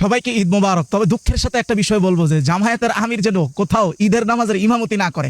সবাইকে ঈদ মোবারক। তবে দুঃখের সাথে একটা বিষয় বলবো যে জামায়াতের আমির যেন কোথাও ঈদের নামাজের ইমামতি না করে।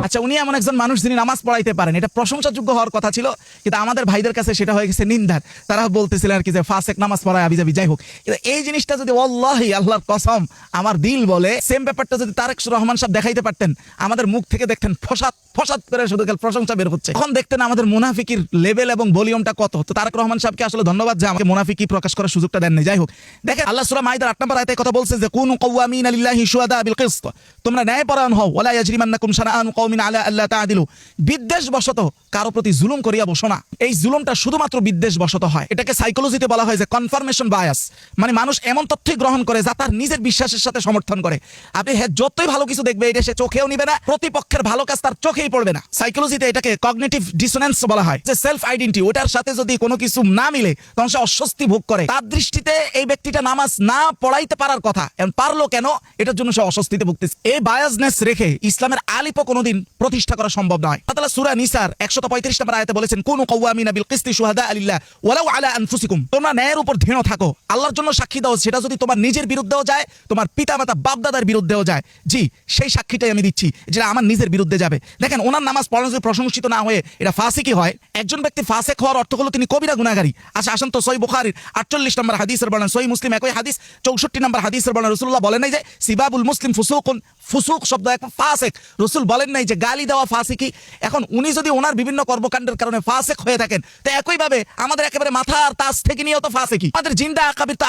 আচ্ছা, উনি এমন একজন মানুষ যিনি নামাজ পড়াইতে পারেন, এটা প্রশংসাযোগ্য হওয়ার কথা ছিল, কিন্তু আমাদের ভাইদের কাছে সেটা হয়ে গেছে নিন্দার। তারা বলতেছিলেন আর কি যে ফাসেক নামাজ পড়ায় আবিজাবি, যাই হোক। কিন্তু এই জিনিসটা যদি ওয়াল্লাহি আল্লাহর কসম আমার দিল বলে, সেম ব্যাপারটা যদি তারেক রহমান সাহেব দেখাইতে পারতেন, আমাদের মুখ থেকে দেখতেন ফসাদ ফসাদ করে শুধু প্রশংসা বের হচ্ছে, তখন দেখতেন আমাদের মুনাফিকির লেভেল এবং ভলিউমটা কত। তো তারেক রহমান সাহেবকে আসলে ধন্যবাদ যে আমাকে মুনাফিকি প্রকাশ করার সুযোগটা দেননি। যাই হোক, দেখেন আল্লাহ সূরা মাইদার 8 নম্বর আয়াতে কথা বলছে যে কুনু কাওয়ামিনা লিল্লাহি শুহাদা বিল কিসত, তোমরা ন্যায়পরায়ণ হও, ওয়ালা ইয়াজরিমান্নাকুম শানাআনু কওমিন আলা আল্লা তাআদিলু, বিদ্বেষবশত কারো প্রতি জুলুম করিয়া বসো না। এই জুলুমটা শুধুমাত্র বিদ্বেষবশত হয়। এটাকে সাইকোলজিতে বলা হয় যে কনফার্মেশন বায়াস, মানে মানুষ এমন তথ্যই গ্রহণ করে যা তার নিজের বিশ্বাসের সাথে সমর্থন করে। আপনি যতই ভালো কিছু দেখবে, এটা সে চোখেও নিবে না, প্রতিপক্ষের ভালো কাজ তার চোখেই পড়বে না। সাইকোলজিতে এটাকে কগনিটিভ ডিসোনেন্স বলা হয়, যে সেলফ আইডেন্টিটি, ওটার সাথে যদি কোনো কিছু না মিলে তখন সে অস্বস্তি ভোগ করে। তার দৃষ্টিতে এই ব্যক্তিটা নামাজ না পড়াইতে পারার কথা, এখন পারলো কেন, এটার জন্য সে অস্বস্তিতে ভুগতেছে। এই বায়াসনেস রেখে ইসলামের আলিপও কোনোদিন প্রতিষ্ঠা করা সম্ভব নয়। আল্লাহ তাআলা সূরা নিসার 135 নম্বর আয়াতে বলেছেন কুনু কাওয়ামিনা বিল কিসতি শুহাদা লিল্লাহ ওয়ালাউ আলা আনফুসিকুম, তোমরা ন্যায়ের উপর দৃঢ় থাকো, আল্লাহর জন্য সাক্ষী দাও, সেটা যদি তোমার নিজের বিরুদ্ধেও যায়, তোমার পিতামাতা বাপদাদার বিরুদ্ধেও যায়, জি সেই সাক্ষীটাই আমি দিচ্ছি, যেটা আমার নিজের বিরুদ্ধে যাবে। দেখেন, ওনার নামাজ পড়ানো যদি প্রশংসিত না হয়ে এটা ফাসিকি হয়, একজন ব্যক্তি ফাসেক হওয়ার অর্থ হলো তিনি কবিরা গুনাহগারী। আচ্ছা আসেন তো সহিহ বুখারীর 48 নম্বর হাদিসের বর্ণনা, সহিহ মুসলিম একই হাদিস 64 নম্বর হাদিসের বর্ণনা, রাসূলুল্লাহ বলেন নাই যে সিবাবুল মুসলিম ফুসুকুন, ফুসুক শব্দ এক ফাসেক, রাসূল বলেন নাই যে গালি দেওয়া ফাসিকি। এখন উনি যদি ওনার বিভিন্ন কর্মকাণ্ডের কারণে ফাসেক হয়ে থাকেন, তো একইভাবে আমাদের একেবারে মাথার তাজ থেকে নিয়েও তো ফাসিকি। আমাদের জিন্দা আকাবির তো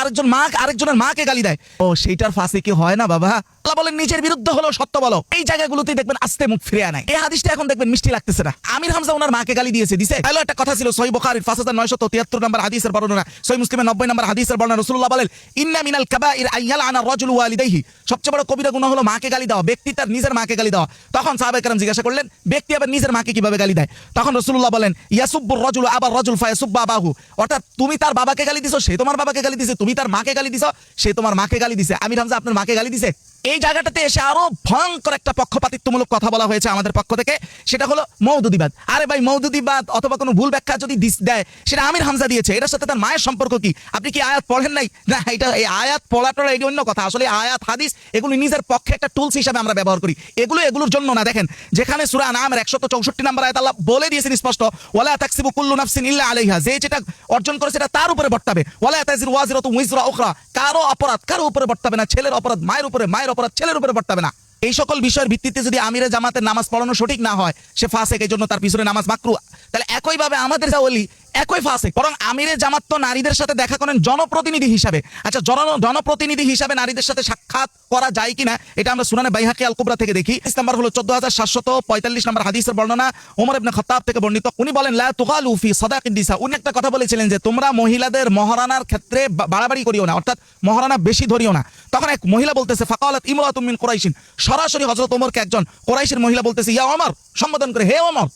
আরেকজনের মাকে গালি দেয়, ও সেইটার ফাসিকি হয় না বাবা। আল্লাহ বলেন নিজের বিরুদ্ধে হলো সত্য বলো। এই জায়গাগুলোতেই দেখবেন আস্তে মুখ ফিরে আনায়। এই হাদিসটা এখন দেখবেন মিষ্টি লাগতেছে না। আমির হামজা ওনার মাকে গালি দিয়েছে, দিছে হ্যালো একটা কথা ছিল সহিহ বুখারীর 5973 নম্বর হাদিসের বর্ণনা, সহিহ মুসলিমের 90 নম্বর হাদিসের বর্ণনা, রাসূলুল্লাহ বলেন ইন্না মিনাল কাবাইর আইয়ালআনা রাজুলু ওয়ালিদাইহি, সবচেয়ে বড় কবিরা গুনাহ হলো মাকে গালি দেওয়া, ব্যক্তি তার নিজের মাকে গালি দেওয়া। তখন সাহাবায়ে কেরাম জিজ্ঞাসা করলেন, ব্যক্তি আবার নিজের মাকে কিভাবে গালি দেয়? তখন রাসূলুল্লাহ বলেন ইয়াসুব্বুর রাজুলু আবার রাজুল ফায়াসুব্বু আবাহু, অর্থাৎ তুমি তার বাবাকে গালি দিছো, সে তোমার বাবাকে গালি দিছে, তুমি তার মাকে গালি দিছো, সে তোমার মাকে গালি দিছে। আমির হামজা আপনার মাকে গালি দিছে। এই জায়গাটাতে এসে আরো ভয়ঙ্কর একটা পক্ষপাতিত্বমূলক কথা বলা হয়েছে আমাদের পক্ষ থেকে, সেটা হলো মওদুদিবাদ। আরে ভাই, মওদুদিবাদ অথবা কোনো ভুল ব্যাখ্যা যদি দেয়, সেটা আমির হামজা দিয়েছে, এটার সাথে তার মায়ের সম্পর্ক কি? আপনি কি আয়াত পড়েন নাই? না, এটা এই আয়াত পড়াটা এই অন্য কথা। আসলে আয়াত হাদিস এগুলো নিজের পক্ষে একটা টুলস হিসাবে আমরা ব্যবহার করি, এগুলোর জন্য না। দেখেন, যেখানে সূরা আনআমের 164 নম্বর আয়াত আল্লাহ বলে দিয়েছেন স্পষ্ট, ওয়ালা তাকসিবু কুল্লু নাফসিন ইল্লা আলাইহা, যে যেটা অর্জন করে সেটা তার উপরে বর্তাবে। ওয়ালা তাজিরু ওয়াজিরাতুন উযরা উখরা, কারো অপরাধ কারো উপরে বর্তাবে না, ছেলের অপরাধ মায়ের উপরে, মায়ের অপরাধ ছেলের উপরে বর্তাবে না। এই সকল বিষয়ের ভিত্তিতে যদি আমিরে জামাতের নামাজ পড়ানো সঠিক না হয়, সে ফাসেক, এই জন্য তার পিছনে নামাজ মাকরুহ। তাহলে একইভাবে আমাদের যা ওলি একই ফাসেক, বরং আমিরে জামাত তো নারীদের সাথে দেখা করেন জনপ্রতিনিধি হিসাবে। আচ্ছা, জনপ্রতিনিধি হিসাবে নারীদের সাথে সাক্ষাৎ করা যায় কিনা, এটা আমরা সুনানে বাইহাকি আল কুবরা থেকে দেখি। হাদিস নাম্বার হলো 14745 নম্বর হাদিসের বর্ণনা, ওমর ইবনে খাত্তাব থেকে বর্ণিত। উনি বলেন লা তুগালু ফি সাদাকিন নিসা, উনি একটা কথা বলেছিলেন যে তোমরা মহিলাদের মহারানার ক্ষেত্রে বাড়াবাড়ি করিও না, অর্থাৎ মহারানা বেশি ধরিও না। তখন এক মহিলা বলতেছে ফাকালাত ইমরাতুম মিন কুরাইশিন, সরাসরি হযরত ওমরকে একজন কুরাইশের মহিলা বলতেছে ইয়া ওমর, সম্বোধন করে হে ওমর।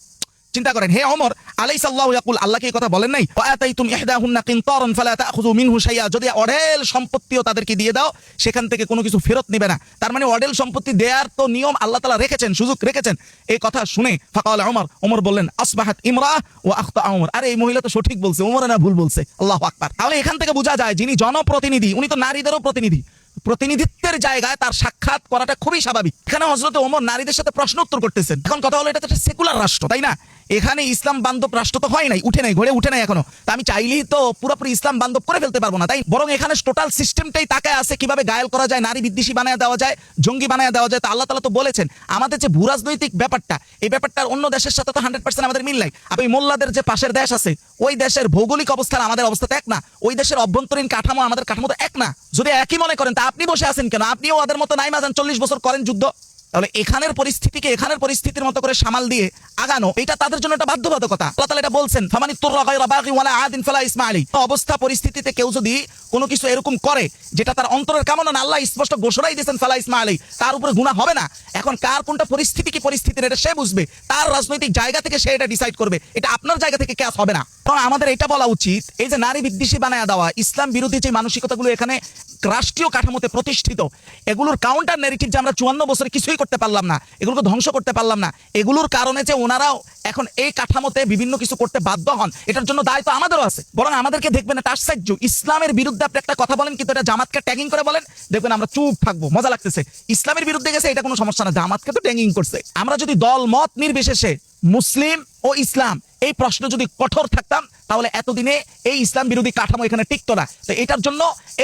চিন্তা করেন, হে ওমর, আলাইসাল্লাহু ইয়াকুল, আল্লাহ কি কথা বলেন নাই ওয়া আতাইতুম ইহদাহুন্না কিনতারান ফালা তাখুযু মিনহু শাইআ, যদি অঢেল সম্পত্তিও তাদেরকে দিয়ে দাও, সেখান থেকে কোনো কিছু ফেরত নেবে না। তার মানে অঢেল সম্পত্তি দেওয়ার তো নিয়ম আল্লাহ তাআলা রেখেছেন, সুযোগ রেখেছেন। এই কথা শুনে ফাকাল ওমর বললেন আসবাহাত ইমরাহ ওয়া আখতা ওমর, আরে এই মহিলা তো সঠিক বলছে, ওমর না ভুল বলছে। আল্লাহু আকবার। তাহলে এখান থেকে বোঝা যায় যিনি জনপ্রতিনিধি উনি তো নারীদেরও প্রতিনিধি, প্রতিনিধিত্বের জায়গায় তার সাক্ষাৎ করাটা খুবই স্বাভাবিক। এখানে হযরত ওমর নারীদের সাথে প্রশ্ন উত্তর করতেছেন। এখন কথা হলো, এটা তো একটা সেকুলার রাষ্ট্র, তাই না? এখানে ইসলাম বান্ধব রাষ্ট্র তো হয় নাই, উঠে নাই, ঘরে উঠে নাই এখনো। তা আমি চাইলেই তো পুরোপুরি ইসলাম বান্ধব করে ফেলতে পারবো না, তাই বরং এখানে টোটাল সিস্টেমটাই তাকায় আছে কিভাবে গায়েল করা যায়, নারী বিদ্বেষী বানায় দেওয়া যায়, জঙ্গি বানায় দেওয়া যায়। তা আল্লাহ তাআলা তো বলেছেন আমাদের যে ভূরাজনৈতিক ব্যাপারটা, এই ব্যাপারটার অন্য দেশের সাথে তো 100% আমাদের মিল নাই। আপনি মোল্লাদের যে পাশের দেশ আছে, ওই দেশের ভৌগোলিক অবস্থান আমাদের অবস্থা তো এক না, ওই দেশের অভ্যন্তরীণ কাঠামো আমাদের কাঠামো তো এক না। যদি একই মনে করেন তা আপনি বসে আছেন কেন? আপনিও ওদের মতো নাই মাজান 40 বছর করেন যুদ্ধ। তাহলে এখানের পরিস্থিতিকে এখানের পরিস্থিতির মতো করে সামাল দিয়ে আগানো, এটা তাদের জন্য একটা বাধ্যবাধকতা। আল্লাহ তাআলা এটা বলছেন ফামানি তুররা গায়রা বাগি ওয়ালা আদিন ফালা ইসমা আলাইহি, অবস্থা পরিস্থিতিতে কেউ যদি কোনো কিছু এরকম করে যেটা তার অন্তরের কামনা না, আল্লাহ স্পষ্ট ঘোষণাই দিয়েছেন ফালা ইসমা আলাইহি, তার উপরে গুনাহ হবে না। এখন কার কোনটা পরিস্থিতি কি পরিস্থিতি, এটা সে বুঝবে, তার রাজনৈতিক জায়গা থেকে সে এটা ডিসাইড করবে, এটা আপনার জায়গা থেকে কেস হবে না। এবং আমাদের এটা বলা উচিত, এই যে নারী বিদ্বেষী বানায় দেওয়া, ইসলাম বিরোধী যে মানসিকতাগুলো এখানে রাষ্ট্রীয় কাঠামোতে প্রতিষ্ঠিত, এগুলোর কাউন্টার ন্যারেটিভ যে আমরা 54 বছরে কিছুই করতে পারলাম না, এগুলোকে ধ্বংস করতে পারলাম না, এগুলোর কারণে যে ওনারাও এখন এই কাঠামোতে বিভিন্ন কিছু করতে বাধ্য হন, এটার জন্য দায়িত্ব আমাদেরও আছে। বরং আমাদেরকে দেখবেন এটা আশ্চর্য, ইসলামের বিরুদ্ধে আপনি একটা কথা বলেন কিন্তু এটা জামাতকে ট্যাগিং করে বলেন, দেখবেন আমরা চুপ থাকবো, মজা লাগতেছে। ইসলামের বিরুদ্ধে গেছে এটা কোনো সমস্যা না, জামাতকে তো ট্যাগিং করছে। আমরা যদি দল মত নির্বিশেষে মুসলিম ও ইসলাম এই প্রশ্ন যদি কঠোর থাকতাম, তাহলে এতদিনে এই ইসলাম বিরোধী কাঠামো এখানে টিকতো না। তো এটার জন্য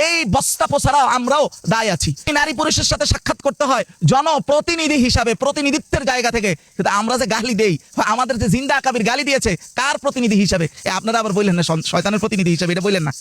এই বস্তা পোছারাও আমরাও দায় আছি। নারী পুরুষের সাথে সাক্ষাৎ করতে হয় জনপ্রতিনিধি হিসাবে, প্রতিনিধিত্বের জায়গা থেকে। কিন্তু আমরা যে গালি দেই, আমাদের যে জিন্দা আকাবির গালি দিয়েছে কার প্রতিনিধি হিসাবে? আপনারা আবার বললেন না শয়তানের প্রতিনিধি হিসাবে, এটা বললেন না।